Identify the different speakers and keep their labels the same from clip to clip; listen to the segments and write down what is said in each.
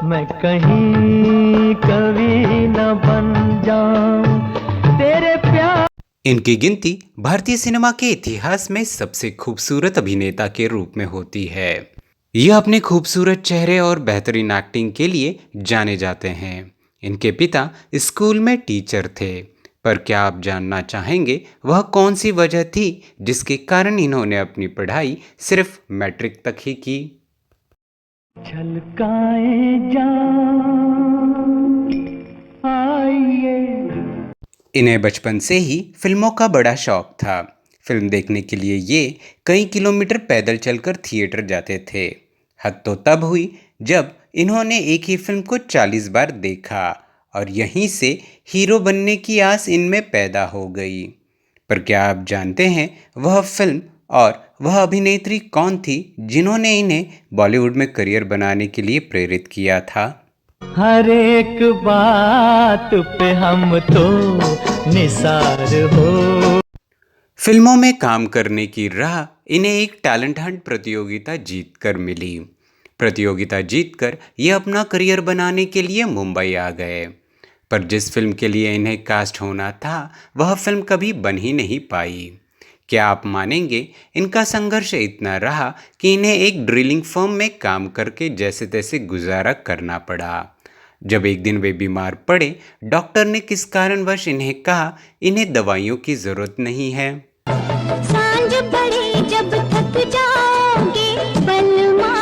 Speaker 1: मैं कहीं कभी न बन जाऊं तेरे प्यार।
Speaker 2: इनकी गिनती भारतीय सिनेमा के इतिहास में सबसे खूबसूरत अभिनेता के रूप में होती है। ये अपने खूबसूरत चेहरे और बेहतरीन एक्टिंग के लिए जाने जाते हैं। इनके पिता स्कूल में टीचर थे। पर क्या आप जानना चाहेंगे वह कौन सी वजह थी जिसके कारण इन्होंने अपनी पढ़ाई सिर्फ मैट्रिक तक ही की?
Speaker 1: छलकाए जा आइए।
Speaker 2: इन्हें बचपन से ही फिल्मों का बड़ा शौक था। फिल्म देखने के लिए ये कई किलोमीटर पैदल चलकर थिएटर जाते थे। हद तो तब हुई जब इन्होंने एक ही फिल्म को 40 बार देखा और यहीं से हीरो बनने की आस इनमें पैदा हो गई। पर क्या आप जानते हैं वह फिल्म और वह अभिनेत्री कौन थी जिन्होंने इन्हें बॉलीवुड में करियर बनाने के लिए प्रेरित किया था?
Speaker 1: हर एक बात पे हम तो निसार हो।
Speaker 2: फिल्मों में काम करने की राह इन्हें एक टैलेंट हंट प्रतियोगिता जीतकर मिली। प्रतियोगिता जीतकर ये अपना करियर बनाने के लिए मुंबई आ गए। पर जिस फिल्म के लिए इन्हें कास्ट होना था वह फिल्म कभी बन ही नहीं पाई। क्या आप मानेंगे इनका संघर्ष इतना रहा कि इन्हें एक ड्रिलिंग फर्म में काम करके जैसे तैसे गुजारा करना पड़ा। जब एक दिन वे बीमार पड़े, डॉक्टर ने किस कारणवश इन्हें कहा इन्हें दवाइयों की ज़रूरत नहीं है।
Speaker 3: सांझ पड़े जब थक जाओगे बलमा।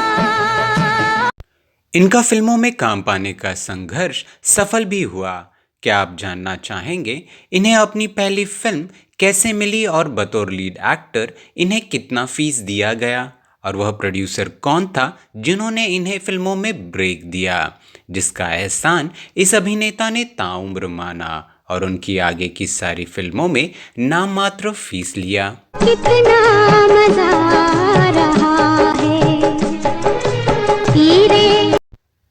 Speaker 2: इनका फिल्मों में काम पाने का संघर्ष सफल भी हुआ। क्या आप जानना चाहेंगे इन्हें अपनी पहली फिल्म कैसे मिली और बतौर लीड एक्टर इन्हें कितना फीस दिया गया? और वह प्रोड्यूसर कौन था जिन्होंने इन्हें फिल्मों में ब्रेक दिया, जिसका एहसान इस अभिनेता ने ताउम्र माना और उनकी आगे की सारी फिल्मों में नाम मात्र फीस लिया?
Speaker 3: कितना मजा आ रहा है हीरे।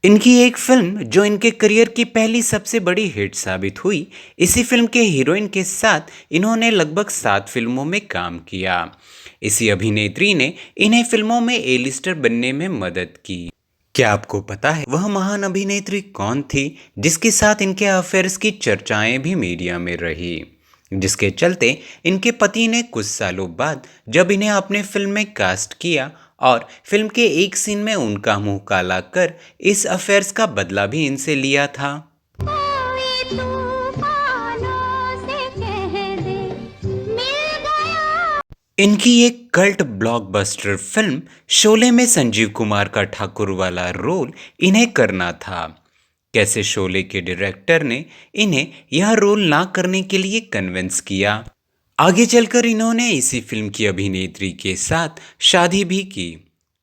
Speaker 2: इनकी एक फिल्म जो इनके करियर की पहली सबसे बड़ी हिट साबित हुई, इसी फिल्म के हीरोइन के साथ इन्होंने लगभग 7 फिल्मों में काम किया। इसी अभिनेत्री ने इन्हें फिल्मों में ए लिस्टर बनने में मदद की। क्या आपको पता है वह महान अभिनेत्री कौन थी जिसके साथ इनके अफेयर्स की चर्चाएं भी मीडिया में रही, जिसके चलते इनके पति ने कुछ सालों बाद जब इन्हें अपने फिल्म में कास्ट किया और फिल्म के एक सीन में उनका मुंह काला कर इस अफेयर्स का बदला भी इनसे लिया था।
Speaker 3: कोई तूफानों से कह दे मिल गया।
Speaker 2: इनकी एक कल्ट ब्लॉकबस्टर फिल्म शोले में संजीव कुमार का ठाकुर वाला रोल इन्हें करना था। कैसे शोले के डायरेक्टर ने इन्हें यह रोल ना करने के लिए कन्विंस किया। आगे चलकर इन्होंने इसी फिल्म की अभिनेत्री के साथ शादी भी की।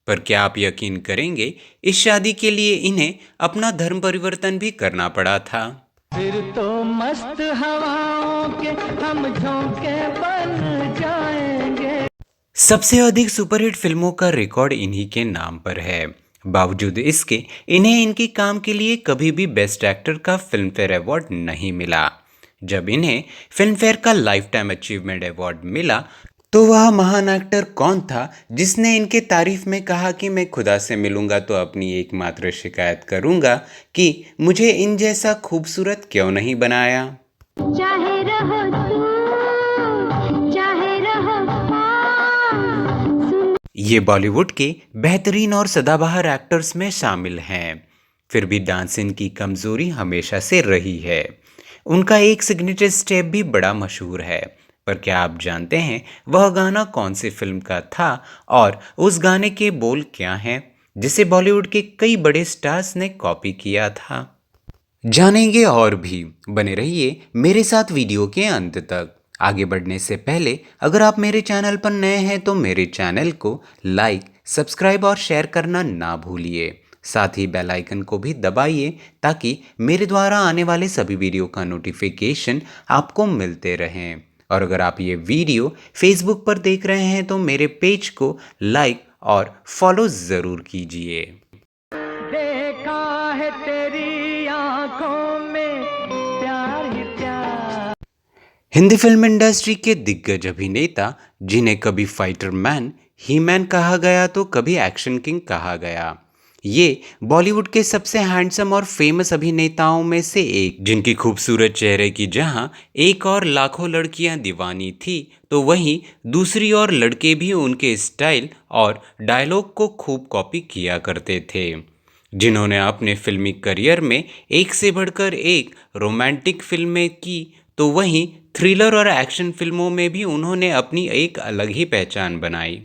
Speaker 2: पर क्या आप यकीन करेंगे इस शादी के लिए इन्हें अपना धर्म परिवर्तन भी करना पड़ा था।
Speaker 1: फिर तो मस्त हवाओं के हम झोंके बन जाएंगे।
Speaker 2: सबसे अधिक सुपरहिट फिल्मों का रिकॉर्ड इन्हीं के नाम पर है। बावजूद इसके इन्हें इनके काम के लिए कभी भी बेस्ट एक्टर का फिल्म फेयर अवार्ड नहीं मिला। जब इन्हें फिल्म फेयर का लाइफ टाइम अचीवमेंट अवार्ड मिला तो वह महान एक्टर कौन था जिसने इनके तारीफ में कहा कि मैं खुदा से मिलूंगा तो अपनी एकमात्र शिकायत करूंगा कि मुझे इन जैसा खूबसूरत क्यों नहीं बनाया।
Speaker 3: चाहे रहो तू चाहे रहो हाँ।
Speaker 2: ये बॉलीवुड के बेहतरीन और सदाबहार एक्टर्स में शामिल हैं। फिर भी डांस इनकी कमजोरी हमेशा से रही है। उनका एक सिग्नेचर स्टेप भी बड़ा मशहूर है। पर क्या आप जानते हैं वह गाना कौन सी फिल्म का था और उस गाने के बोल क्या हैं जिसे बॉलीवुड के कई बड़े स्टार्स ने कॉपी किया था? जानेंगे और भी, बने रहिए मेरे साथ वीडियो के अंत तक। आगे बढ़ने से पहले अगर आप मेरे चैनल पर नए हैं तो मेरे चैनल को लाइक, सब्सक्राइब और शेयर करना ना भूलिए। साथ ही बेल आइकन को भी दबाइए ताकि मेरे द्वारा आने वाले सभी वीडियो का नोटिफिकेशन आपको मिलते रहें। और अगर आप ये वीडियो फेसबुक पर देख रहे हैं तो मेरे पेज को लाइक और फॉलो ज़रूर कीजिए।
Speaker 1: देखा है तेरी आंखों में प्यार ही प्यार।
Speaker 2: हिंदी फिल्म इंडस्ट्री के दिग्गज अभिनेता जिन्हें कभी फाइटर मैन, ही मैन कहा गया तो कभी एक्शन किंग कहा गया, ये बॉलीवुड के सबसे हैंडसम और फेमस अभिनेताओं में से एक, जिनकी खूबसूरत चेहरे की जहां एक और लाखों लड़कियां दीवानी थी, तो वहीं दूसरी ओर लड़के भी उनके स्टाइल और डायलॉग को खूब कॉपी किया करते थे। जिन्होंने अपने फिल्मी करियर में एक से बढ़कर एक रोमांटिक फिल्में की, तो वहीं थ्रिलर और एक्शन फिल्मों में भी उन्होंने अपनी एक अलग ही पहचान बनाई।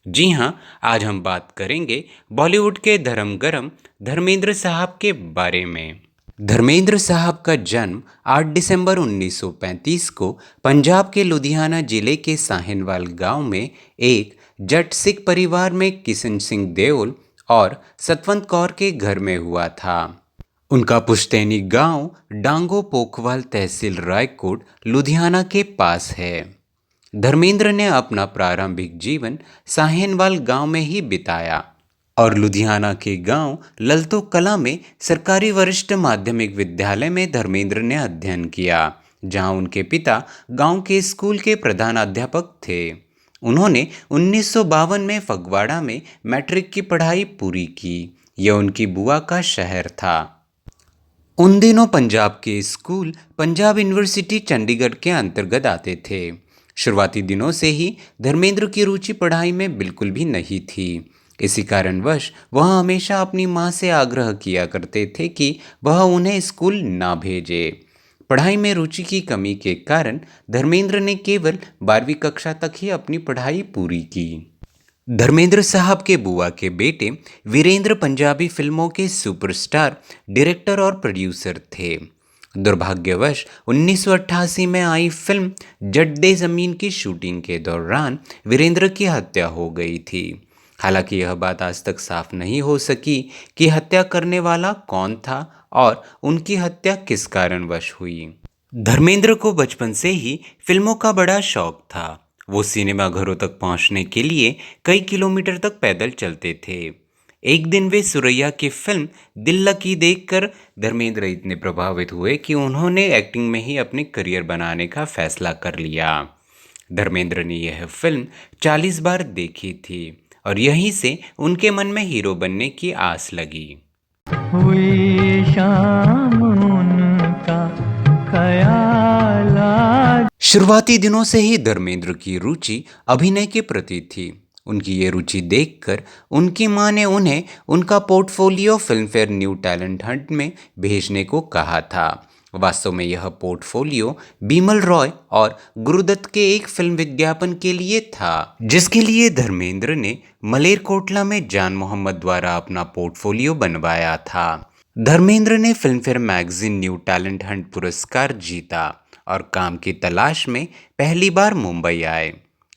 Speaker 2: जी हाँ, आज हम बात करेंगे बॉलीवुड के धर्म गरम धर्मेंद्र साहब के बारे में। धर्मेंद्र साहब का जन्म 8 दिसंबर 1935 को पंजाब के लुधियाना जिले के साहिनवाल गांव में एक जट सिख परिवार में किशन सिंह देओल और सतवंत कौर के घर में हुआ था। उनका पुश्तैनी गांव डांगो पोखवाल तहसील रायकोट लुधियाना के पास है। धर्मेंद्र ने अपना प्रारंभिक जीवन साहेनवाल गांव में ही बिताया और लुधियाना के गांव ललतो कला में सरकारी वरिष्ठ माध्यमिक विद्यालय में धर्मेंद्र ने अध्ययन किया, जहां उनके पिता गांव के स्कूल के प्रधानाध्यापक थे। उन्होंने 1952 में फगवाड़ा में मैट्रिक की पढ़ाई पूरी की। यह उनकी बुआ का शहर था। उन दिनों पंजाब के स्कूल पंजाब यूनिवर्सिटी चंडीगढ़ के अंतर्गत आते थे। शुरुआती दिनों से ही धर्मेंद्र की रुचि पढ़ाई में बिल्कुल भी नहीं थी। इसी कारणवश वह हमेशा अपनी मां से आग्रह किया करते थे कि वह उन्हें स्कूल ना भेजे। पढ़ाई में रुचि की कमी के कारण धर्मेंद्र ने केवल 12वीं कक्षा तक ही अपनी पढ़ाई पूरी की। धर्मेंद्र साहब के बुआ के बेटे वीरेंद्र पंजाबी फिल्मों के सुपरस्टार डायरेक्टर और प्रोड्यूसर थे। दुर्भाग्यवश 1988 में आई फिल्म जट दे ज़मीन की शूटिंग के दौरान वीरेंद्र की हत्या हो गई थी। हालांकि यह बात आज तक साफ नहीं हो सकी कि हत्या करने वाला कौन था और उनकी हत्या किस कारणवश हुई। धर्मेंद्र को बचपन से ही फिल्मों का बड़ा शौक था। वो सिनेमा घरों तक पहुंचने के लिए कई किलोमीटर तक पैदल चलते थे। एक दिन वे सुरैया की फिल्म दिल लकी देखकर धर्मेंद्र इतने प्रभावित हुए कि उन्होंने एक्टिंग में ही अपने करियर बनाने का फैसला कर लिया। धर्मेंद्र ने यह फिल्म 40 बार देखी थी और यहीं से उनके मन में हीरो बनने की आस लगी।
Speaker 1: हुई शाम उनका ख्याल आज।
Speaker 2: शुरुआती दिनों से ही धर्मेंद्र की रुचि अभिनय के प्रति थी। उनकी ये रुचि देखकर उनकी मां ने उन्हें उनका portfolio Filmfare new talent Hunt में भेजने को कहा था। वास्तव में यह पोर्टफोलियो बिमल रॉय और गुरुदत्त के एक फिल्म विज्ञापन के लिए था, जिसके लिए धर्मेंद्र ने मलेरकोटला में जान मोहम्मद द्वारा अपना पोर्टफोलियो बनवाया था। धर्मेंद्र ने Filmfare magazine new talent Hunt पुरस्कार जीता और काम की तलाश में पहली बार मुंबई आए।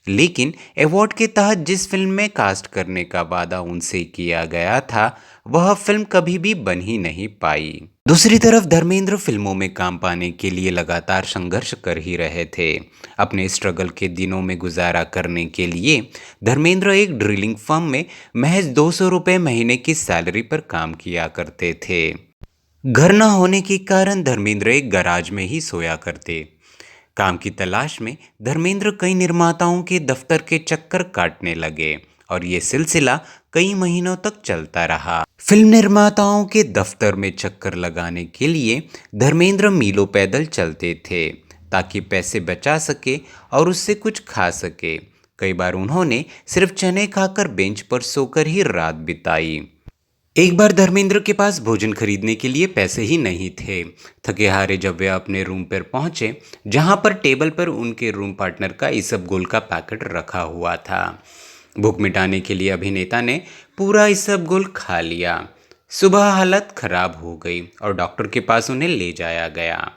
Speaker 2: लेकिन अवार्ड के तहत जिस फिल्म में कास्ट करने का वादा उनसे किया गया था, वह फिल्म कभी भी बन ही नहीं पाई। दूसरी तरफ धर्मेंद्र फिल्मों में काम पाने के लिए लगातार संघर्ष कर ही रहे थे। अपने स्ट्रगल के दिनों में गुजारा करने के लिए धर्मेंद्र एक ड्रिलिंग फर्म में महज 200 रुपये महीने की सैलरी पर काम किया करते थे। घर न होने के कारण धर्मेंद्र एक गैराज में ही सोया करते। काम की तलाश में धर्मेंद्र कई निर्माताओं के दफ्तर के चक्कर काटने लगे और ये सिलसिला कई महीनों तक चलता रहा। फिल्म निर्माताओं के दफ्तर में चक्कर लगाने के लिए धर्मेंद्र मीलों पैदल चलते थे ताकि पैसे बचा सके और उससे कुछ खा सके। कई बार उन्होंने सिर्फ चने खाकर बेंच पर सोकर ही रात बिताई। एक बार धर्मेंद्र के पास भोजन खरीदने के लिए पैसे ही नहीं थे। थके हारे जब वे अपने रूम पर पहुंचे, जहां पर टेबल पर उनके रूम पार्टनर का इसबगोल का पैकेट रखा हुआ था। भूख मिटाने के लिए अभिनेता ने पूरा इसबगोल खा लिया। सुबह हालत खराब हो गई और डॉक्टर के पास उन्हें ले जाया गया।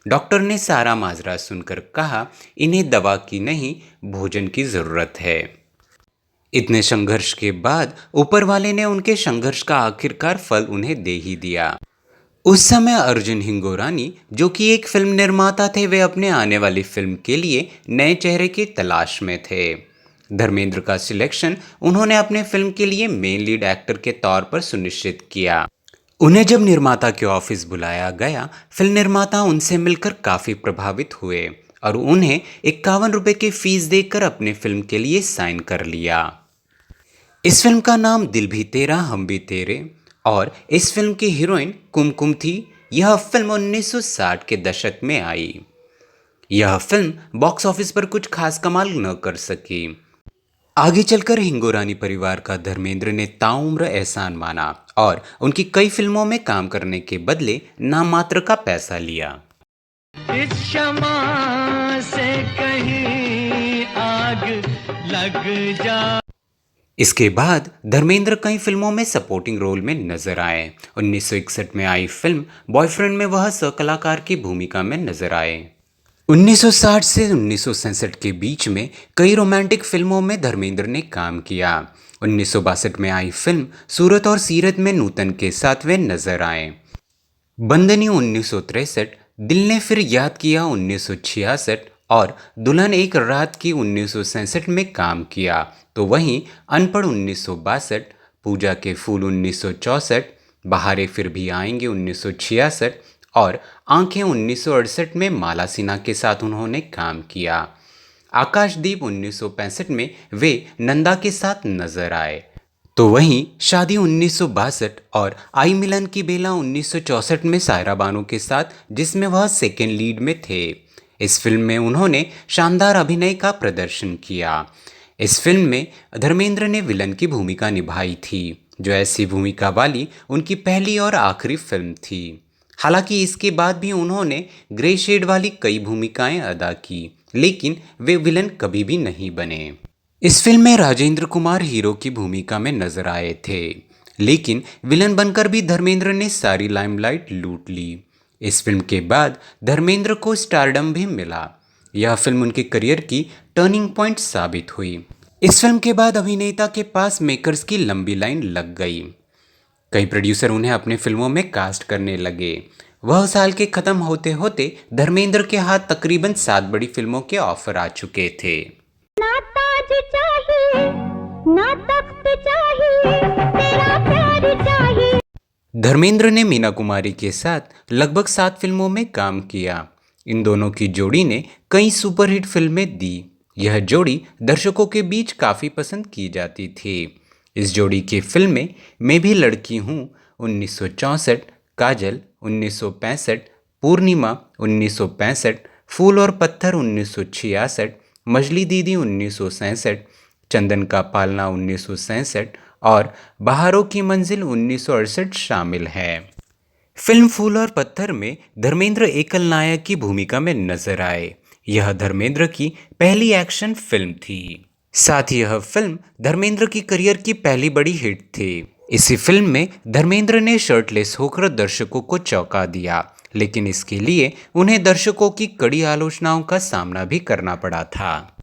Speaker 2: डॉक्टर ने सारा माजरा सुनकर कहा, इन्हें दवा की नहीं, भोजन की ज़रूरत है। इतने संघर्ष के बाद ऊपर वाले ने उनके संघर्ष का आखिरकार फल उन्हें दे ही दिया। उस समय अर्जुन हिंगोरानी, जो कि एक फिल्म निर्माता थे, वे अपने आने वाली फिल्म के लिए नए चेहरे की तलाश में थे। धर्मेंद्र का सिलेक्शन उन्होंने अपने फिल्म के लिए मेन लीड एक्टर के तौर पर सुनिश्चित किया। उन्हें जब निर्माता के ऑफिस बुलाया गया, फिल्म निर्माता उनसे मिलकर काफ़ी प्रभावित हुए और उन्हें 51 रुपये की फीस देकर अपने फिल्म के लिए साइन कर लिया। इस फिल्म का नाम दिल भी तेरा हम भी तेरे और इस फिल्म की हीरोइन कुमकुम थी। यह फिल्म 1960 के दशक में आई। यह फिल्म बॉक्स ऑफिस पर कुछ खास कमाल न कर सकी। आगे चलकर हिंगोरानी परिवार का धर्मेंद्र ने ताउम्र एहसान माना और उनकी कई फिल्मों में काम करने के बदले नाम मात्र का पैसा लिया।
Speaker 1: इस शमा से कहीं आग लग जा।
Speaker 2: इसके बाद धर्मेंद्र कई फिल्मों में सपोर्टिंग रोल में नजर आए। 1961 में आई फिल्म बॉयफ्रेंड में वह सहकलाकार की भूमिका में नजर आए। 1960 से 1967 के बीच में कई रोमांटिक फिल्मों में धर्मेंद्र ने काम किया। 1962 में आई फिल्म सूरत और सीरत में नूतन के साथ वे नजर आए। बंदनी 1963, दिल ने फिर याद किया 1966 और दुल्हन एक रात की 1967 में काम किया। तो वहीं अनपढ़ 1962, पूजा के फूल 1964, बहारें फिर भी आएंगे 1966 और आंखें 1968 में माला सिन्हा के साथ उन्होंने काम किया। आकाशदीप 1965 में वे नंदा के साथ नजर आए। तो वहीं शादी 1962 और आई मिलन की बेला 1964 में सायरा बानो के साथ, जिसमें वह सेकेंड लीड में थे। इस फिल्म में उन्होंने शानदार अभिनय का प्रदर्शन किया। इस फिल्म में धर्मेंद्र ने विलन की भूमिका निभाई थी, जो ऐसी भूमिका वाली उनकी पहली और आखिरी फिल्म थी। हालांकि इसके बाद भी उन्होंने ग्रे शेड वाली कई भूमिकाएं अदा की, लेकिन वे विलन कभी भी नहीं बने। इस फिल्म में राजेंद्र कुमार हीरो की भूमिका में नजर आए थे, लेकिन विलन बनकर भी धर्मेंद्र ने सारी लाइमलाइट लूट ली। इस फिल्म के बाद धर्मेंद्र को स्टारडम भी मिला। यह फिल्म उनके करियर की टर्निंग पॉइंट साबित हुई। इस फिल्म के बाद अभिनेता के पास मेकर्स की लंबी लाइन लग गई। कई प्रोड्यूसर उन्हें अपने फिल्मों में कास्ट करने लगे। वह साल के खत्म होते होते धर्मेंद्र के हाथ तकरीबन 7 बड़ी फिल्मों के ऑफर आ चुके थे।
Speaker 3: ना ताज चाहिए ना तख्त चाहिए, तेरा प्यार चाहिए।
Speaker 2: धर्मेंद्र ने मीना कुमारी के साथ लगभग 7 फिल्मों में काम किया। इन दोनों की जोड़ी ने कई सुपरहिट फिल्में दी। यह जोड़ी दर्शकों के बीच काफ़ी पसंद की जाती थी। इस जोड़ी की फिल्में मैं भी लड़की हूँ 1964, काजल 1965, पूर्णिमा 1965, फूल और पत्थर 1966, मछली दीदी 1967, चंदन का पालना 1967 और बहारों की मंजिल 1968 शामिल है। फिल्म फूल और पत्थर में धर्मेंद्र एकल नायक की भूमिका में नजर आए। यह धर्मेंद्र की पहली एक्शन फिल्म थी। साथ ही यह फिल्म धर्मेंद्र की करियर की पहली बड़ी हिट थी। इसी फिल्म में धर्मेंद्र ने शर्टलेस होकर दर्शकों को चौंका दिया, लेकिन इसके लिए उन्हें दर्शकों की कड़ी आलोचनाओं का सामना भी करना पड़ा था।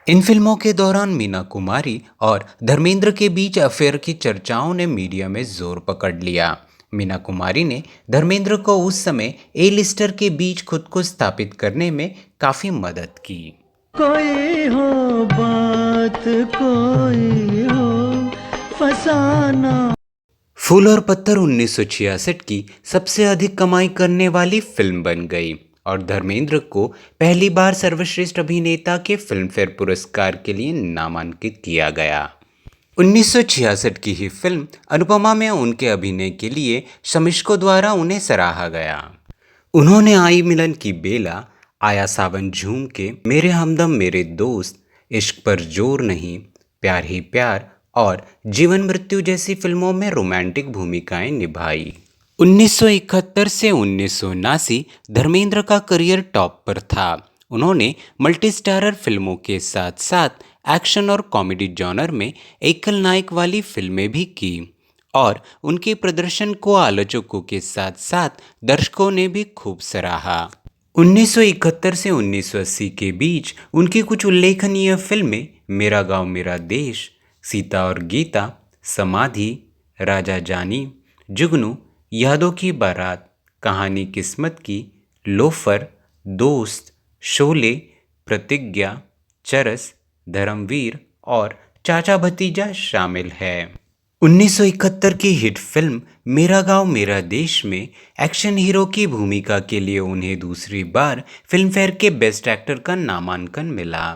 Speaker 2: इन फिल्मों के दौरान मीना कुमारी और धर्मेंद्र के बीच अफेयर की चर्चाओं ने मीडिया में जोर पकड़ लिया। मीना कुमारी ने धर्मेंद्र को उस समय ए लिस्टर के बीच खुद को स्थापित करने में काफ़ी मदद की।
Speaker 1: कोई हो बात कोई हो फसाना।
Speaker 2: फूल और पत्थर 1966 की सबसे अधिक कमाई करने वाली फिल्म बन गई और धर्मेंद्र को पहली बार सर्वश्रेष्ठ अभिनेता के फिल्मफेयर पुरस्कार के लिए नामांकित किया गया। 1966 की ही फिल्म अनुपमा में उनके अभिनय के लिए समीक्षकों द्वारा उन्हें सराहा गया। उन्होंने आई मिलन की बेला, आया सावन झूम के, मेरे हमदम मेरे दोस्त, इश्क पर जोर नहीं, प्यार ही प्यार और जीवन मृत्यु जैसी फिल्मों में रोमांटिक भूमिकाएं निभाई। 1971 से 1979 धर्मेंद्र का करियर टॉप पर था। उन्होंने मल्टी स्टारर फिल्मों के साथ साथ एक्शन और कॉमेडी जॉनर में एकल नायक वाली फिल्में भी की और उनके प्रदर्शन को आलोचकों के साथ साथ दर्शकों ने भी खूब सराहा। 1971 से 1980 के बीच उनकी कुछ उल्लेखनीय फिल्में मेरा गांव मेरा देश, सीता और गीता, समाधि, राजा जानी, जुगनू, यादों की बारात, कहानी किस्मत की, लोफर, दोस्त, शोले, प्रतिज्ञा, चरस, धर्मवीर और चाचा भतीजा शामिल है। 1971 की हिट फिल्म मेरा गांव मेरा देश में एक्शन हीरो की भूमिका के लिए उन्हें दूसरी बार फिल्मफेयर के बेस्ट एक्टर का नामांकन मिला।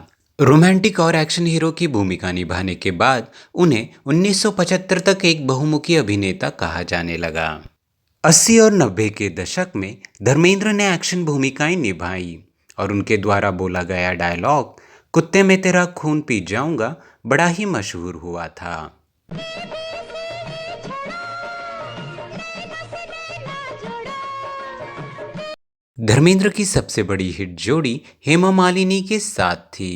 Speaker 2: रोमांटिक और एक्शन हीरो की भूमिका निभाने के बाद उन्हें 1975 तक एक बहुमुखी अभिनेता कहा जाने लगा। 80 और 90 के दशक में धर्मेंद्र ने एक्शन भूमिकाएं निभाई और उनके द्वारा बोला गया डायलॉग कुत्ते में तेरा खून पी जाऊंगा बड़ा ही मशहूर हुआ था। धर्मेंद्र की सबसे बड़ी हिट जोड़ी हेमा मालिनी के साथ थी।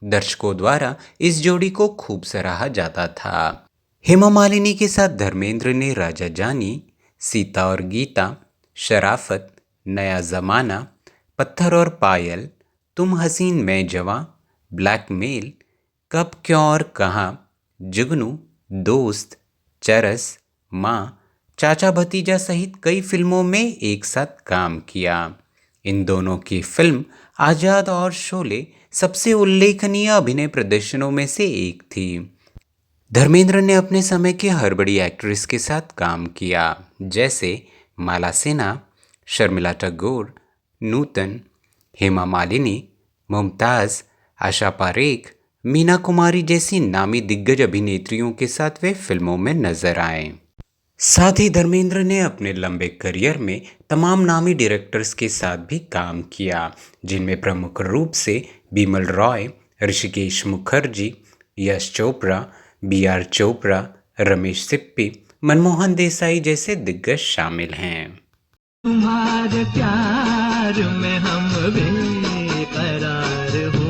Speaker 2: दर्शकों द्वारा इस जोड़ी को खूब सराहा जाता था। हेमा मालिनी के साथ धर्मेंद्र ने राजा जानी, सीता और गीता, शराफत, नया जमाना, पत्थर और पायल, तुम हसीन मैं जवां, ब्लैकमेल, कब क्यों और कहाँ, जुगनू, दोस्त, चरस, माँ, चाचा भतीजा सहित कई फिल्मों में एक साथ काम किया। इन दोनों की फिल्म आजाद और शोले सबसे उल्लेखनीय अभिनय प्रदर्शनों में से एक थी। धर्मेंद्र ने अपने समय के हर बड़ी एक्ट्रेस के साथ काम किया, जैसे माला सिन्हा, शर्मिला टैगोर, नूतन, हेमा मालिनी, मुमताज़, आशा पारेख, मीना कुमारी जैसी नामी दिग्गज अभिनेत्रियों के साथ वे फिल्मों में नजर आए। साथ ही धर्मेंद्र ने अपने लंबे करियर में तमाम नामी डायरेक्टर्स के साथ भी काम किया, जिनमें प्रमुख रूप से बिमल रॉय, ऋषिकेश मुखर्जी, यश चोपड़ा, BR चोपड़ा, रमेश सिप्पी, मनमोहन देसाई जैसे दिग्गज शामिल हैं।
Speaker 1: तुम्हारे प्यार में हम बेकरार हो।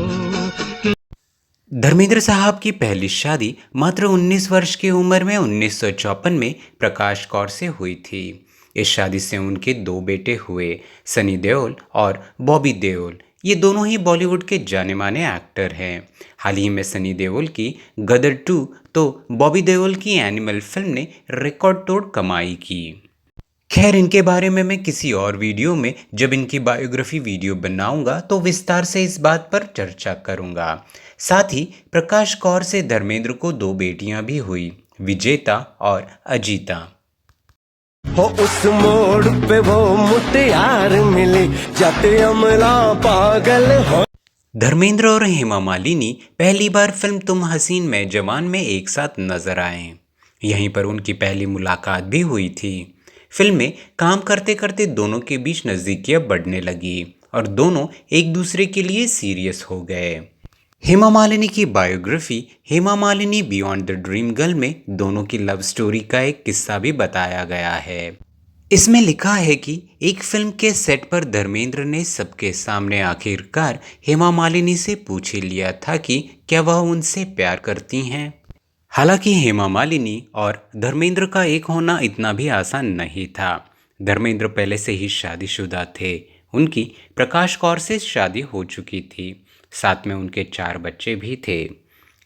Speaker 2: धर्मेंद्र साहब की पहली शादी मात्र 19 वर्ष की उम्र में 1954 में प्रकाश कौर से हुई थी। इस शादी से उनके 2 बेटे हुए, सनी देओल और बॉबी देओल। ये दोनों ही बॉलीवुड के जाने माने एक्टर हैं। हाल ही में सनी देओल की गदर 2 तो बॉबी देओल की एनिमल फिल्म ने रिकॉर्ड तोड़ कमाई की। खैर, इनके बारे में मैं किसी और वीडियो में जब इनकी बायोग्राफी वीडियो बनाऊंगा तो विस्तार से इस बात पर चर्चा करूंगा। साथ ही प्रकाश कौर से धर्मेंद्र को 2 बेटियां भी हुई, विजेता और अजीता।
Speaker 4: हो उस मोड़ पे वो मुटियार मिली जाते अमला पागल हो।
Speaker 2: धर्मेंद्र और हेमा मालिनी पहली बार फिल्म तुम हसीन मैं जवान में एक साथ नजर आए। यहीं पर उनकी पहली मुलाकात भी हुई थी। फिल्म में काम करते करते दोनों के बीच नज़दीकियां बढ़ने लगी और दोनों एक दूसरे के लिए सीरियस हो गए। हेमा मालिनी की biography Hema Malini beyond the dream girl में दोनों की लव स्टोरी का एक किस्सा भी बताया गया है। इसमें लिखा है कि एक फिल्म के सेट पर धर्मेंद्र ने सबके सामने आखिरकार हेमा मालिनी से पूछ ही लिया था कि क्या वह उनसे प्यार करती हैं। हालांकि हेमा मालिनी और धर्मेंद्र का एक होना इतना भी आसान नहीं था। धर्मेंद्र पहले से ही शादीशुदा थे। उनकी प्रकाश कौर से शादी हो चुकी थी, साथ में उनके 4 बच्चे भी थे।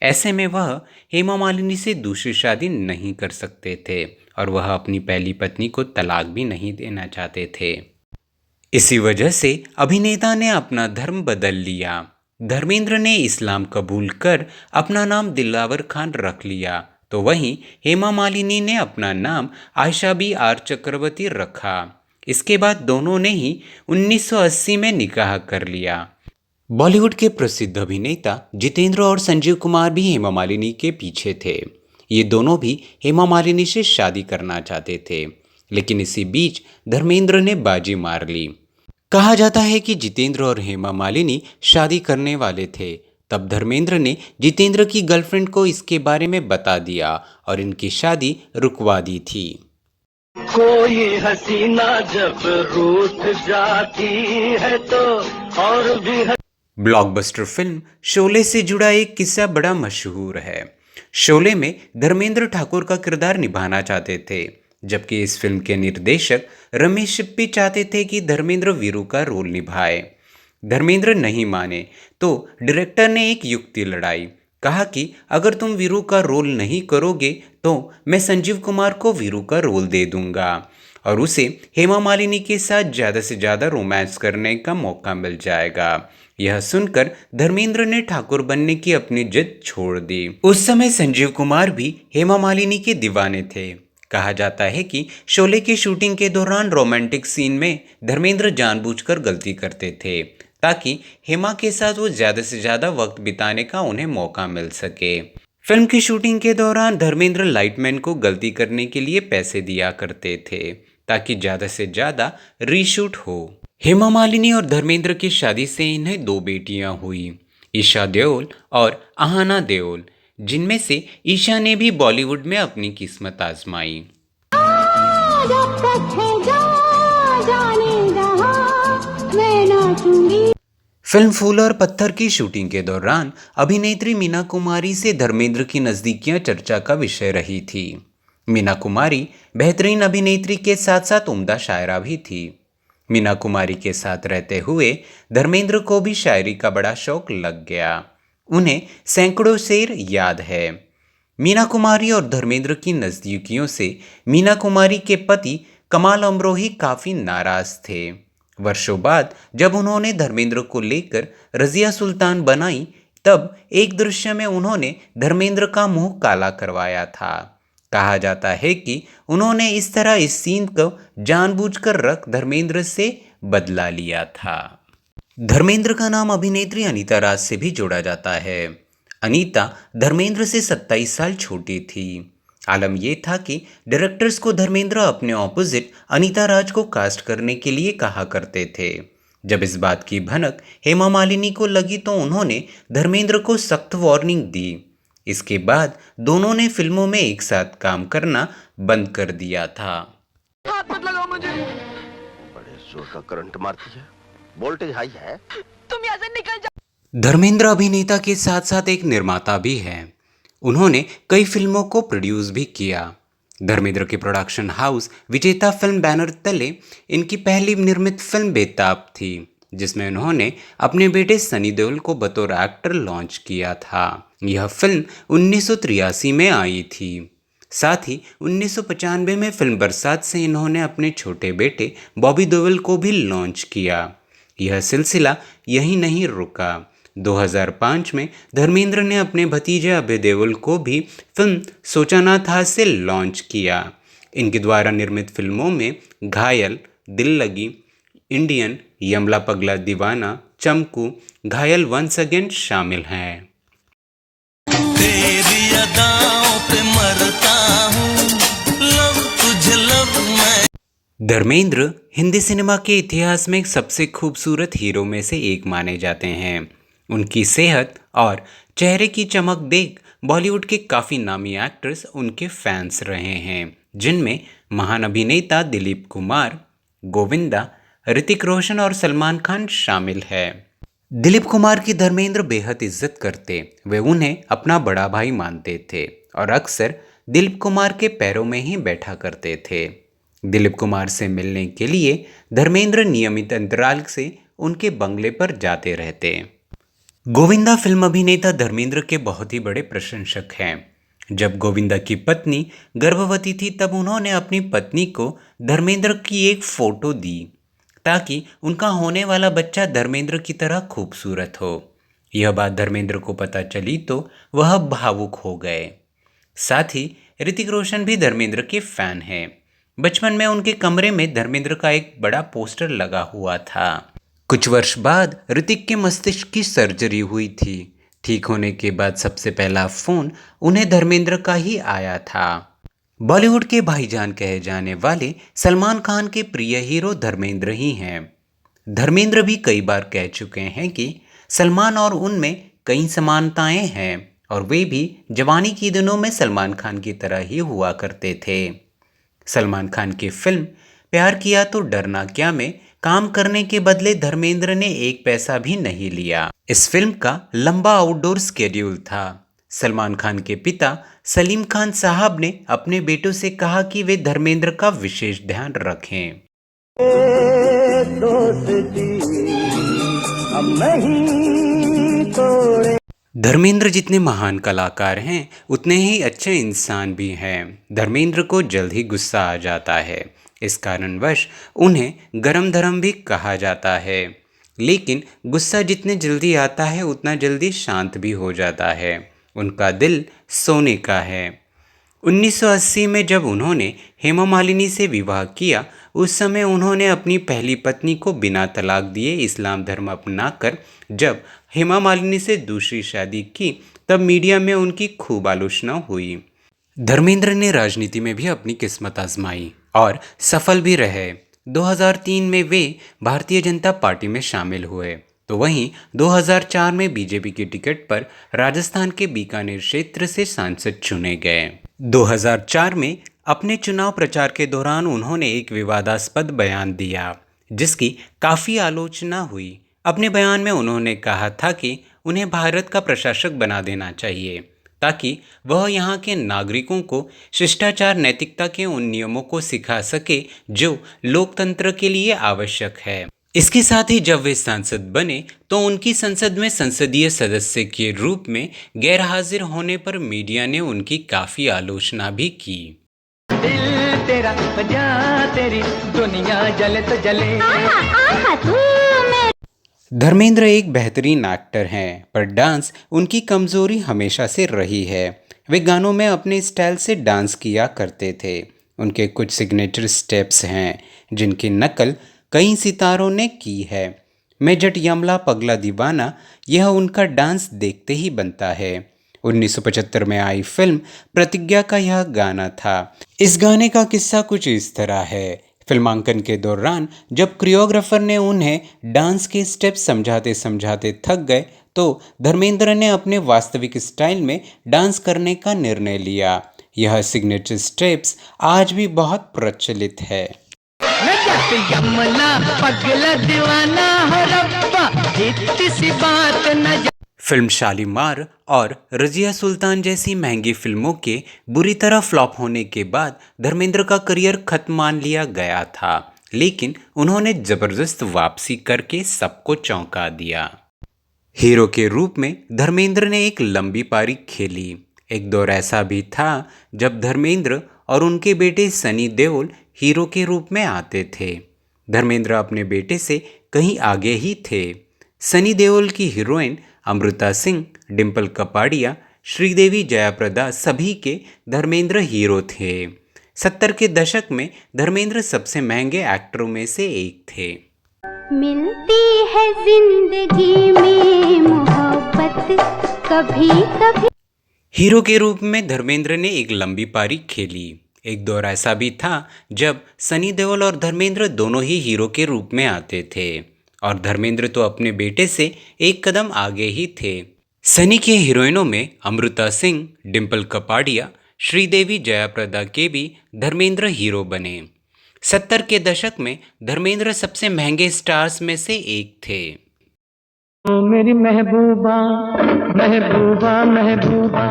Speaker 2: ऐसे में वह हेमा मालिनी से दूसरी शादी नहीं कर सकते थे और वह अपनी पहली पत्नी को तलाक भी नहीं देना चाहते थे। इसी वजह से अभिनेता ने अपना धर्म बदल लिया। धर्मेंद्र ने इस्लाम कबूल कर अपना नाम दिलावर खान रख लिया, तो वहीं हेमा मालिनी ने अपना नाम आयशा बी आर चक्रवर्ती रखा। इसके बाद दोनों ने ही 1980 में निकाह कर लिया। बॉलीवुड के प्रसिद्ध अभिनेता जितेंद्र और संजीव कुमार भी हेमा मालिनी के पीछे थे। ये दोनों भी हेमा मालिनी से शादी करना चाहते थे, लेकिन इसी बीच धर्मेंद्र ने बाजी मार ली। कहा जाता है कि जितेंद्र और हेमा मालिनी शादी करने वाले थे, तब धर्मेंद्र ने जितेंद्र की गर्लफ्रेंड को इसके बारे में बता दिया और इनकी शादी रुकवा दी थी।
Speaker 1: कोई हसीना जब रूठ जाती है तो और भी
Speaker 2: ब्लॉकबस्टर फिल्म शोले से जुड़ा एक किस्सा बड़ा मशहूर है। शोले में धर्मेंद्र ठाकुर का किरदार निभाना चाहते थे, जबकि इस फिल्म के निर्देशक रमेश सिप्पी चाहते थे कि धर्मेंद्र वीरू का रोल निभाए। धर्मेंद्र नहीं माने तो डायरेक्टर ने एक युक्ति लड़ाई। कहा कि अगर तुम वीरू का रोल नहीं करोगे तो मैं संजीव कुमार को वीरू का रोल दे दूंगा और उसे हेमा मालिनी के साथ ज़्यादा से ज़्यादा रोमांस करने का मौका मिल जाएगा। यह सुनकर धर्मेंद्र ने ठाकुर बनने की अपनी जिद छोड़ दी। उस समय संजीव कुमार भी हेमा मालिनी के दीवाने थे। कहा जाता है कि शोले की शूटिंग के दौरान रोमांटिक सीन में धर्मेंद्र जानबूझकर गलती करते थे ताकि हेमा के साथ वो ज़्यादा से ज़्यादा वक्त बिताने का उन्हें मौका मिल सके। फिल्म की शूटिंग के दौरान धर्मेंद्र लाइटमैन को गलती करने के लिए पैसे दिया करते थे ताकि ज़्यादा से ज़्यादा रीशूट हो। हेमा मालिनी और धर्मेंद्र की शादी से इन्हें 2 बेटियां हुई, ईशा देओल और आहाना देओल, जिनमें से ईशा ने भी बॉलीवुड में अपनी किस्मत आजमाई।
Speaker 3: जब तक है जाने जहां मैं नाचूंगी।
Speaker 2: फिल्म फूल और पत्थर की शूटिंग के दौरान अभिनेत्री मीना कुमारी से धर्मेंद्र की नज़दीकियां चर्चा का विषय रही थी। मीना कुमारी बेहतरीन अभिनेत्री के साथ साथ उम्दा शायरा भी थी। मीना कुमारी के साथ रहते हुए धर्मेंद्र को भी शायरी का बड़ा शौक लग गया। उन्हें सैकड़ों शेर याद है। मीना कुमारी और धर्मेंद्र की नज़दीकियों से मीना कुमारी के पति कमाल अमरोही काफ़ी नाराज़ थे। वर्षों बाद जब उन्होंने धर्मेंद्र को लेकर रज़िया सुल्तान बनाई, तब एक दृश्य में उन्होंने धर्मेंद्र का मुंह काला करवाया था। कहा जाता है कि उन्होंने इस तरह इस सीन को जानबूझकर रख धर्मेंद्र से बदला लिया था। धर्मेंद्र का नाम अभिनेत्री अनीता राज से भी जोड़ा जाता है। अनीता धर्मेंद्र से 27 साल छोटी थी। आलम यह था कि डायरेक्टर्स को धर्मेंद्र अपने ऑपोजिट अनीता राज को कास्ट करने के लिए कहा करते थे। जब इस बात की भनक हेमा मालिनी को लगी तो उन्होंने धर्मेंद्र को सख्त वार्निंग दी। इसके बाद दोनों ने फिल्मों में एक साथ काम करना बंद कर दिया था।
Speaker 5: हाथ मत लगाओ मुझे। बड़े जोर का करंट मारती है, वोल्टेज हाई है। तुम यहाँ से निकल जाओ।
Speaker 2: धर्मेंद्र अभिनेता के साथ साथ एक निर्माता भी हैं। उन्होंने कई फिल्मों को प्रोड्यूस भी किया। धर्मेंद्र के प्रोडक्शन हाउस विजेता फिल्म बैनर तले इनकी पहली निर्मित फिल्म बेताब थी, जिसमें उन्होंने अपने बेटे सनी देओल को बतौर एक्टर लॉन्च किया था। यह फिल्म 1983 में आई थी। साथ ही 1995 में फिल्म बरसात से इन्होंने अपने छोटे बेटे बॉबी देओल को भी लॉन्च किया। यह सिलसिला यहीं नहीं रुका। 2005 में धर्मेंद्र ने अपने भतीजे अभय देओल को भी फिल्म सोचा ना था से लॉन्च किया। इनके द्वारा निर्मित फिल्मों में घायल, दिल लगी, इंडियन, यमला पगला दीवाना, चमकू, घायल वंस अगेन शामिल हैं।
Speaker 6: तेरी अदाओं पे मरता हूँ, लव तुझे लव मैं।
Speaker 2: धर्मेंद्र हिंदी सिनेमा के इतिहास में सबसे खूबसूरत हीरो में से एक माने जाते हैं। उनकी सेहत और चेहरे की चमक देख बॉलीवुड के काफ़ी नामी एक्टर्स उनके फैंस रहे हैं, जिनमें महान अभिनेता दिलीप कुमार, गोविंदा, ऋतिक रोशन और सलमान खान शामिल है। दिलीप कुमार की धर्मेंद्र बेहद इज्जत करते, वे उन्हें अपना बड़ा भाई मानते थे और अक्सर दिलीप कुमार के पैरों में ही बैठा करते थे। दिलीप कुमार से मिलने के लिए धर्मेंद्र नियमित अंतराल से उनके बंगले पर जाते रहते। गोविंदा फिल्म अभिनेता धर्मेंद्र के बहुत ही बड़े प्रशंसक हैं। जब गोविंदा की पत्नी गर्भवती थी तब उन्होंने अपनी पत्नी को धर्मेंद्र की एक फ़ोटो दी ताकि उनका होने वाला बच्चा धर्मेंद्र की तरह खूबसूरत हो। यह बात धर्मेंद्र को पता चली तो वह भावुक हो गए। साथ ही ऋतिक रोशन भी धर्मेंद्र के फ़ैन हैं। बचपन में उनके कमरे में धर्मेंद्र का एक बड़ा पोस्टर लगा हुआ था। कुछ वर्ष बाद ऋतिक के मस्तिष्क की सर्जरी हुई थी। ठीक होने के बाद सबसे पहला फ़ोन उन्हें धर्मेंद्र का ही आया था। बॉलीवुड के भाईजान कहे जाने वाले सलमान खान के प्रिय हीरो धर्मेंद्र ही हैं। धर्मेंद्र भी कई बार कह चुके हैं कि सलमान और उनमें कई समानताएं हैं और वे भी जवानी के दिनों में सलमान खान की तरह ही हुआ करते थे। सलमान खान की फिल्म प्यार किया तो डरना क्या में काम करने के बदले धर्मेंद्र ने एक पैसा भी नहीं लिया। इस फिल्म का लंबा आउटडोर स्केड्यूल था। सलमान खान के पिता सलीम खान साहब ने अपने बेटों से कहा कि वे धर्मेंद्र का विशेष ध्यान रखें। धर्मेंद्र जितने महान कलाकार हैं उतने ही अच्छे इंसान भी हैं। धर्मेंद्र को जल्द ही गुस्सा आ जाता है, इस कारणवश उन्हें गरम धरम भी कहा जाता है। लेकिन गुस्सा जितने जल्दी आता है उतना जल्दी शांत भी हो जाता है। उनका दिल सोने का है। 1980 में जब उन्होंने हेमा मालिनी से विवाह किया, उस समय उन्होंने अपनी पहली पत्नी को बिना तलाक दिए इस्लाम धर्म अपनाकर जब हेमा मालिनी से दूसरी शादी की, तब मीडिया में उनकी खूब आलोचना हुई। धर्मेंद्र ने राजनीति में भी अपनी किस्मत आजमाई और सफल भी रहे। 2003 में वे भारतीय जनता पार्टी में शामिल हुए, तो वहीं 2004 में बीजेपी की टिकट पर राजस्थान के बीकानेर क्षेत्र से सांसद चुने गए। 2004 में अपने चुनाव प्रचार के दौरान उन्होंने एक विवादास्पद बयान दिया, जिसकी काफ़ी आलोचना हुई। अपने बयान में उन्होंने कहा था कि उन्हें भारत का प्रशासक बना देना चाहिए ताकि वह यहाँ के नागरिकों को शिष्टाचार नैतिकता के उन नियमों को सिखा सके जो लोकतंत्र के लिए आवश्यक है। इसके साथ ही जब वे सांसद बने तो उनकी संसद में संसदीय सदस्य के रूप में गैरहाजिर होने पर मीडिया ने उनकी काफ़ी आलोचना भी की।
Speaker 1: दिल तेरा वजह तेरी दुनिया जले तो जले।
Speaker 2: धर्मेंद्र एक बेहतरीन एक्टर हैं, पर डांस उनकी कमज़ोरी हमेशा से रही है। वे गानों में अपने स्टाइल से डांस किया करते थे। उनके कुछ सिग्नेचर स्टेप्स हैं जिनकी नकल कई सितारों ने की है। मैं जट यमला पगला दीवाना, यह उनका डांस देखते ही बनता है। 1975 में आई फिल्म प्रतिज्ञा का यह गाना था। इस गाने का किस्सा कुछ इस तरह है। फिल्मांकन के दौरान जब कोरियोग्राफर ने उन्हें डांस के स्टेप्स समझाते समझाते थक गए तो धर्मेंद्र ने अपने वास्तविक स्टाइल में डांस करने का निर्णय लिया। यह सिग्नेचर स्टेप्स आज भी बहुत प्रचलित है। फिल्म शालीमार और रजिया सुल्तान जैसी महंगी फिल्मों के बुरी तरह फ्लॉप होने के बाद धर्मेंद्र का करियर खत्म मान लिया गया था, लेकिन उन्होंने जबरदस्त वापसी करके सबको चौंका दिया। हीरो के रूप में धर्मेंद्र ने एक लंबी पारी खेली। एक दौर ऐसा भी था जब धर्मेंद्र और उनके बेटे सनी देओल हीरो के रूप में आते थे। धर्मेंद्र अपने बेटे से कहीं आगे ही थे। सनी देओल की हीरोइन अमृता सिंह, डिम्पल कपाड़िया, श्रीदेवी जयाप्रदा सभी के धर्मेंद्र हीरो थे। 70 के दशक में धर्मेंद्र सबसे महंगे एक्टरों में से एक थे।
Speaker 3: मिलती है जिंदगी में मोहब्बत कभी कभी।
Speaker 2: हीरो के रूप में धर्मेंद्र ने एक लंबी पारी खेली। एक दौर ऐसा भी था जब सनी देओल और धर्मेंद्र दोनों ही हीरो के रूप में आते थे, और धर्मेंद्र तो अपने बेटे से एक कदम आगे ही थे। सनी के हीरोइनों में अमृता सिंह, डिम्पल कपाड़िया, श्रीदेवी जयाप्रदा के भी धर्मेंद्र हीरो बने। 70 के दशक में धर्मेंद्र सबसे महंगे स्टार्स में से एक थे।
Speaker 1: ओ मेरी महबूबा महबूबा महबूबा,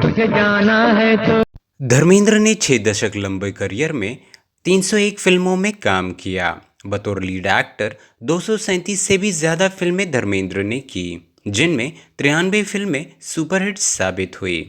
Speaker 1: तुझे जाना है तो।
Speaker 2: धर्मेंद्र ने 6 दशक लंबे करियर में 301 फिल्मों में काम किया। बतौर लीड एक्टर 237 से भी ज़्यादा फिल्में धर्मेंद्र ने की, जिनमें 93 फिल्में सुपरहिट साबित हुई।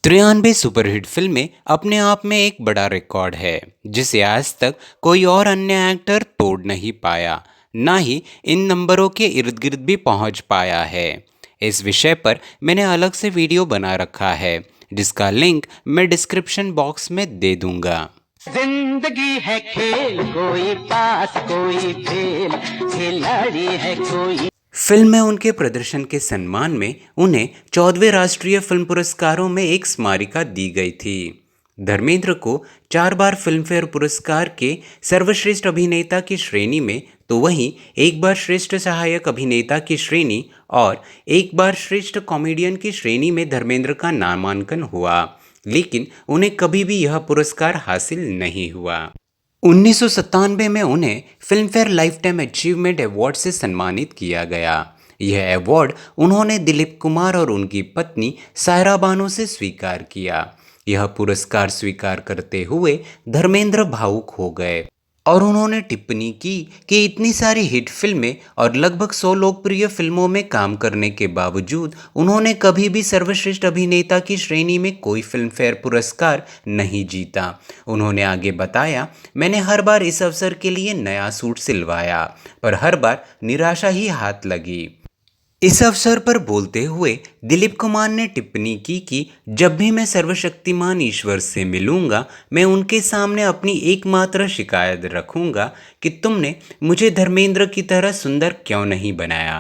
Speaker 2: 93 सुपरहिट फिल्में अपने आप में एक बड़ा रिकॉर्ड है, जिसे आज तक कोई और अन्य एक्टर तोड़ नहीं पाया, ना ही इन नंबरों के इर्द गिर्द भी पहुंच पाया है। इस विषय पर मैंने अलग से वीडियो बना रखा है, जिसका लिंक मैं डिस्क्रिप्शन बॉक्स में दे दूंगा।
Speaker 1: जिंदगी है खेल, कोई पास कोई फेल, खिलाड़ी है कोई।
Speaker 2: फिल्म में उनके प्रदर्शन के सम्मान में उन्हें 14वें राष्ट्रीय फिल्म पुरस्कारों में एक स्मारिका दी गई थी। धर्मेंद्र को 4 बार फिल्मफेयर पुरस्कार के सर्वश्रेष्ठ अभिनेता की श्रेणी में, तो वहीं 1 बार श्रेष्ठ सहायक अभिनेता की श्रेणी और 1 बार श्रेष्ठ कॉमेडियन की श्रेणी में धर्मेंद्र का नामांकन हुआ, लेकिन उन्हें कभी भी यह पुरस्कार हासिल नहीं हुआ। 1997 में उन्हें Filmfare life time achievement award से सम्मानित किया गया। यह अवार्ड उन्होंने दिलीप कुमार और उनकी पत्नी सायरा बानो से स्वीकार किया। यह पुरस्कार स्वीकार करते हुए धर्मेंद्र भावुक हो गए और उन्होंने टिप्पणी की कि इतनी सारी हिट फिल्में और लगभग 100 लोकप्रिय फिल्मों में काम करने के बावजूद उन्होंने कभी भी सर्वश्रेष्ठ अभिनेता की श्रेणी में कोई फिल्मफेयर पुरस्कार नहीं जीता। उन्होंने आगे बताया, मैंने हर बार इस अवसर के लिए नया सूट सिलवाया, पर हर बार निराशा ही हाथ लगी। इस अवसर पर बोलते हुए दिलीप कुमार ने टिप्पणी की कि जब भी मैं सर्वशक्तिमान ईश्वर से मिलूंगा, मैं उनके सामने अपनी एकमात्र शिकायत रखूंगा कि तुमने मुझे धर्मेंद्र की तरह सुंदर क्यों नहीं बनाया।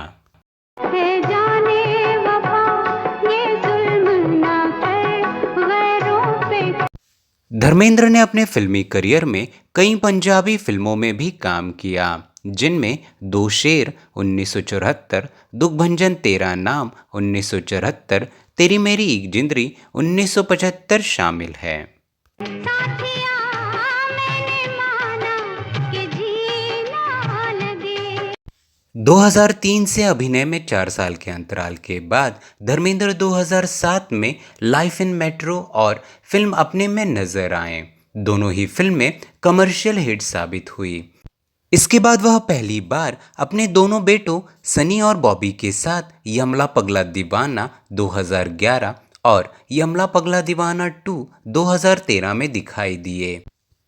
Speaker 3: है जाने वफा ये जुल्म ना कर गैरों पे।
Speaker 2: धर्मेंद्र ने अपने फिल्मी करियर में कई पंजाबी फिल्मों में भी काम किया, जिनमें दो शेर 1974, दुखभंजन तेरा नाम 1974, तेरी मेरी एक जिंदगी 1975 शामिल है।
Speaker 3: साथिया मैंने माना कि जीना लगे।
Speaker 2: 2003 से अभिनय में 4 साल के अंतराल के बाद धर्मेंद्र 2007 में लाइफ इन मेट्रो और फिल्म अपने में नजर आए। दोनों ही फिल्में कमर्शियल हिट साबित हुई। इसके बाद वह पहली बार अपने दोनों बेटों सनी और बॉबी के साथ यमला पगला दीवाना 2011 और यमला पगला दीवाना 2 2013 में दिखाई दिए।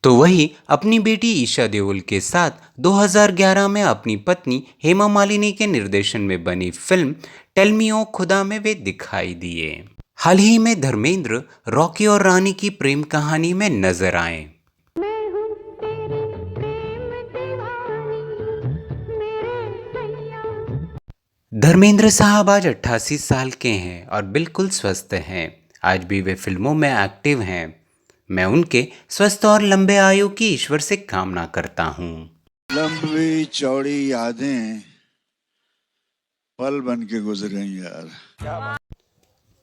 Speaker 2: तो वही अपनी बेटी ईशा देओल के साथ 2011 में अपनी पत्नी हेमा मालिनी के निर्देशन में बनी फिल्म टेल मी ओ खुदा में वे दिखाई दिए। हाल ही में धर्मेंद्र रॉकी और रानी की प्रेम कहानी में नजर आए।
Speaker 3: मैं हूँ तेरे प्रेम दीवानी मेरे सैया।
Speaker 2: धर्मेंद्र साहब आज 88 साल के हैं और बिल्कुल स्वस्थ हैं। आज भी वे फिल्मों में एक्टिव हैं। मैं उनके स्वस्थ और लंबे आयु की ईश्वर से कामना करता हूँ।
Speaker 7: लंबी चौड़ी यादें पल बन के गुजर गई यार।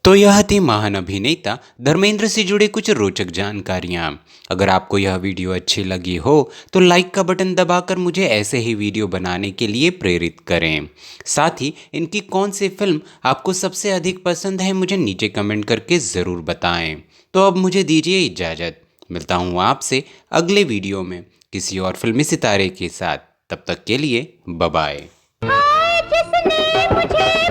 Speaker 2: तो यह थी महान अभिनेता धर्मेंद्र से जुड़े कुछ रोचक जानकारियाँ। अगर आपको यह वीडियो अच्छी लगी हो तो लाइक का बटन दबाकर मुझे ऐसे ही वीडियो बनाने के लिए प्रेरित करें। साथ ही इनकी कौन सी फिल्म आपको सबसे अधिक पसंद है मुझे नीचे कमेंट करके ज़रूर बताएं। तो अब मुझे दीजिए इजाज़त। मिलता हूँ आपसे अगले वीडियो में किसी और फिल्मी सितारे के साथ। तब तक के लिए बाय बाय।
Speaker 3: जिसने मुझे